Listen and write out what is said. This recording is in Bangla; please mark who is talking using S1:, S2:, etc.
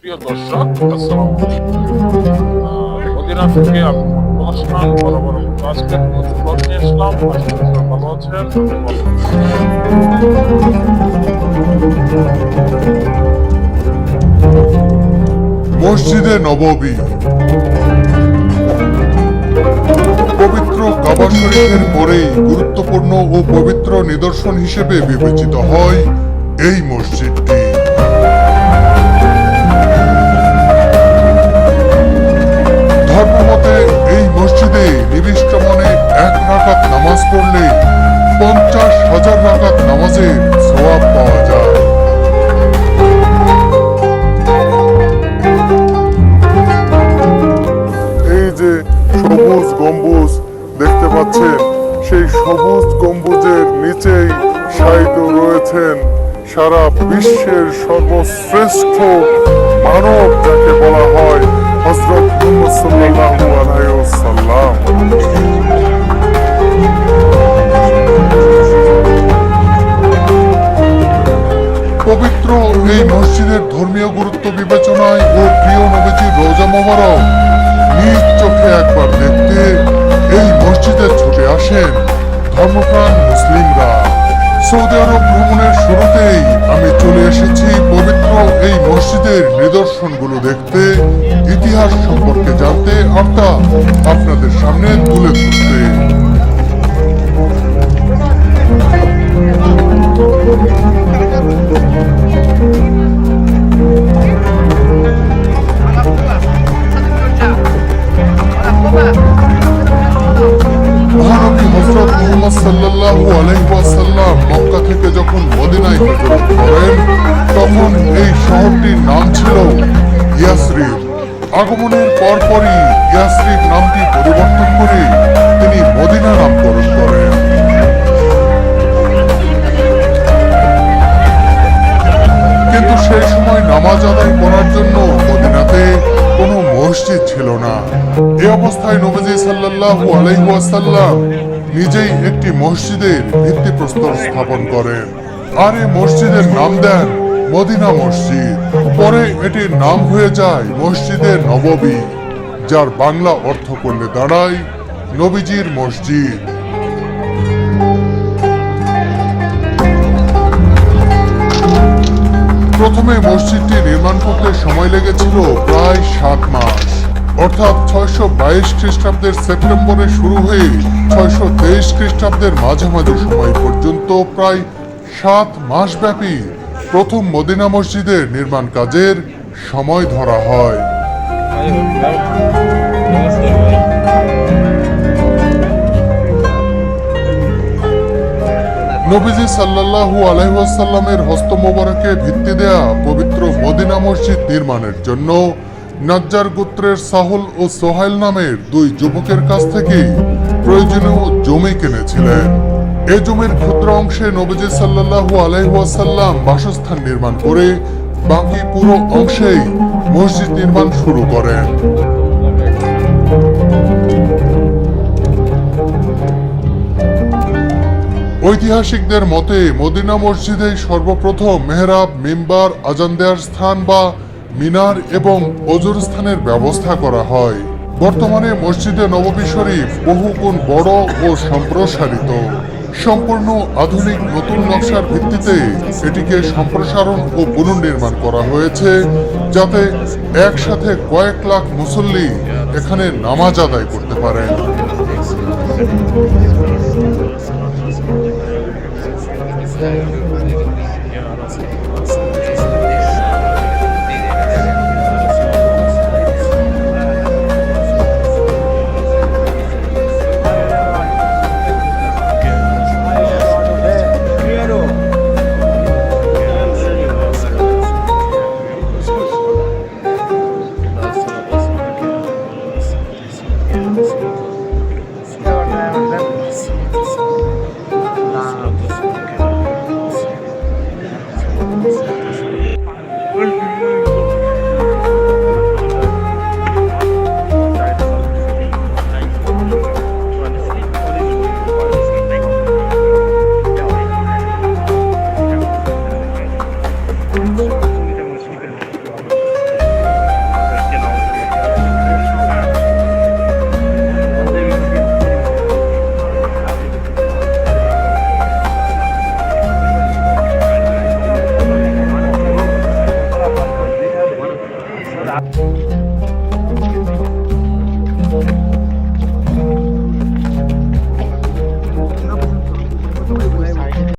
S1: প্রিয় দর্শক, আসসালামু আলাইকুম। মদিনা থেকে আমি পড়াশোনা বরাবর আজকে নতুন ব্লগ নিয়ে আসলাম। আশা করি সবাই ভালো আছেন।
S2: মসজিদে নববী পবিত্র কাবা শরীফের পরেই গুরুত্বপূর্ণ ও পবিত্র নিদর্শন হিসেবে বিবেচিত হয় এই মসজিদটি। ধর্মমতে এই মসজিদে নিবিষ্ট মনে 1 রাকাত নামাজ পড়লে 50,000 রাকাত নামাজের সওয়াব পাওয়া যায়। এই যে সবুজ গম্বুজ দেখতে পাচ্ছেন, সেই সবুজ গম্বুজের নিচেই শায়িত রয়েছেন সারা বিশ্বের সর্বশ্রেষ্ঠ মানব যাকে বলা হয় হযরত মুহাম্মদ সাল্লাল্লাহু আলাইহি ওয়াসাল্লাম। পবিত্র এই মসজিদের ধর্মীয় গুরুত্ব বিবেচনায় ও প্রিয় নবীজির রওজা মোবারক নিজ চোখে একবার দেখতে এই মসজিদে ছুটে আসেন ধর্মপ্রাণ মুসলিমরা। সৌদি আরব ভ্রমণের শুরুতেই আমি চলে এসেছি পবিত্র এই মসজিদের নিদর্শনগুলো দেখতে, ইতিহাস সম্পর্কে জানতে আর তা আপনাদের সামনে তুলে ধরতে। মহানবী হযরত মুহাম্মদ সাল্লাল্লাহু আলাইহি ওয়াসাল্লাম মক্কা থেকে যখন মদিনায় হিজরত করেন, তখন এই শহরটির নাম ছিল ইয়াসরিব। আগমনের পরপরই ইয়াসরিব নামটি পরিবর্তন করে তিনি মদিনা নামকরণ করেন। কিন্তু সেই সময় নামাজ আদায় করার জন্য মদিনাতে কোনো মসজিদ ছিল না। এই অবস্থায় নবীজি সাল্লাল্লাহু আলাইহি ওয়াসাল্লাম নিজেই একটি মসজিদের ভিত্তিপ্রস্তর স্থাপন করেন আর এই মসজিদের নাম দেন মদিনা মসজিদ। পরে এটির নাম হয়ে যায় মসজিদে নববী, যার বাংলা অর্থ করলে দাঁড়ায় নবীজির মসজিদ। প্রথমে মসজিদটি নির্মাণ করতে সময় লেগেছিল প্রায় 7 মাস, অর্থাৎ 622 খ্রিস্টাব্দের সেপ্টেম্বরে শুরু হয়ে 623 খ্রিস্টাব্দের মাঝামাঝি সময় পর্যন্ত প্রায় 7 মাস ব্যাপী প্রথম মদিনা মসজিদের নির্মাণ কাজের সময় ধরা হয়। নবীজি সাল্লাল্লাহু আলাইহি ওয়াসাল্লামের হস্ত মোবারকে ভিত্তি দেয়া পবিত্র মদিনা মসজিদ নির্মাণের জন্য নাজ্জার গোত্রের সাহল ও সোহাইল নামের 2 যুবকের কাছ থেকে প্রয়োজনীয় জমি কিনেছিলেন। এই জমির ক্ষুদ্র অংশে নবীজি সাল্লাল্লাহু আলাইহি ওয়াসাল্লাম বাসস্থান নির্মাণ করে বাকি পুরো অংশেই মসজিদ নির্মাণ শুরু করেন। ঐতিহাসিকদের মতে মদিনা মসজিদে সর্বপ্রথম মেহরাব, মিম্বার, আজান দেওয়ার স্থান বা মিনার এবং অজুর স্থানের ব্যবস্থা করা হয়। বর্তমানে মসজিদে নববী শরীফ বহুগুণ বড় ও সম্প্রসারিত। সম্পূর্ণ আধুনিক নতুন নকশার ভিত্তিতে এটিকে সম্প্রসারণ ও পুনর্নির্মাণ করা হয়েছে, যাতে একসাথে কয়েক লাখ মুসল্লি এখানে নামাজ আদায় করতে পারেন।